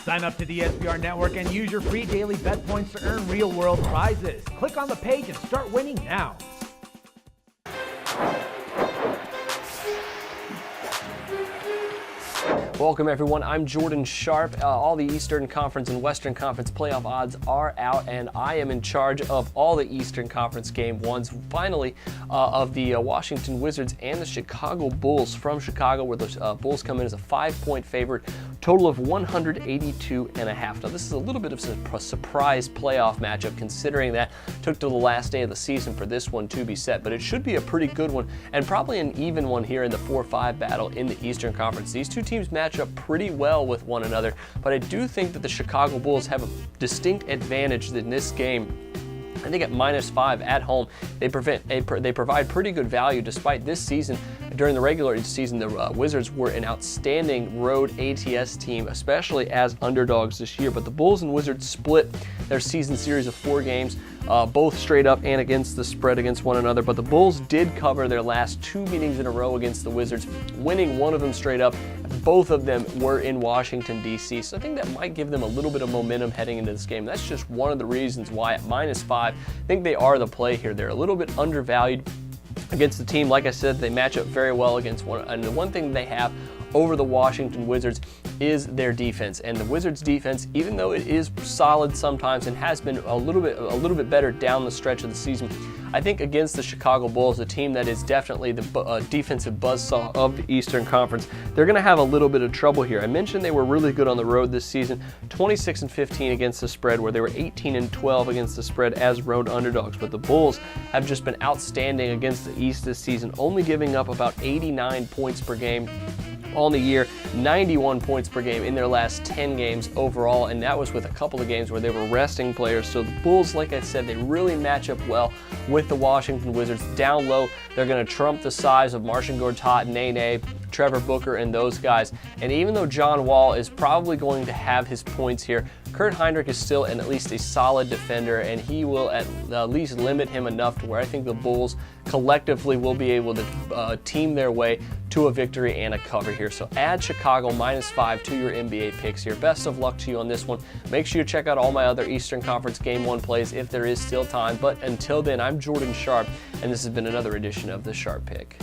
Sign up to the SBR Network and use your free daily bet points to earn real-world prizes. Click on the page and start winning now. Welcome everyone, I'm Jordan Sharp. All the Eastern Conference and Western Conference playoff odds are out, and I am in charge of all the Eastern Conference game ones, finally, of the Washington Wizards and the Chicago Bulls from Chicago, where the Bulls come in as a 5-point favorite, total of 182.5. Now this is a little bit of a surprise playoff matchup, considering that it took till the last day of the season for this one to be set, but it should be a pretty good one, and probably an even one here in the 4-5 battle in the Eastern Conference. These two teams match up pretty well with one another, but I do think that the Chicago Bulls have a distinct advantage in this game. I think at -5 at home, they provide pretty good value. Despite this season, during the regular season, the Wizards were an outstanding road ATS team, especially as underdogs this year. But the Bulls and Wizards split their season series of 4 games, both straight up and against the spread against one another. But the Bulls did cover their last 2 meetings in a row against the Wizards, winning one of them straight up. Both of them were in Washington, D.C., so I think that might give them a little bit of momentum heading into this game. That's just one of the reasons why at -5, I think they are the play here. They're a little bit undervalued against the team. Like I said, they match up very well against one, and the one thing they have over the Washington Wizards is their defense. And the Wizards defense, even though it is solid sometimes and has been a little bit better down the stretch of the season, I think against the Chicago Bulls, a team that is definitely the defensive buzzsaw of the Eastern Conference, they're going to have a little bit of trouble here. I mentioned they were really good on the road this season, 26-15 against the spread, where they were 18-12 against the spread as road underdogs. But the Bulls have just been outstanding against the East this season, only giving up about 89 points per game on the year, 91 points per game in their last 10 games overall, and that was with a couple of games where they were resting players. So the Bulls, like I said, they really match up well with the Washington Wizards. Down low, they're going to trump the size of Marcin Gortat, Nene, Trevor Booker, and those guys. And even though John Wall is probably going to have his points here, Kurt Heinrich is still at least a solid defender, and he will at least limit him enough to where I think the Bulls collectively will be able to team their way to a victory and a cover here. So add Chicago -5 to your NBA picks here. Best of luck to you on this one. Make sure you check out all my other Eastern Conference Game 1 plays if there is still time. But until then, I'm Jordan Sharp, and this has been another edition of The Sharp Pick.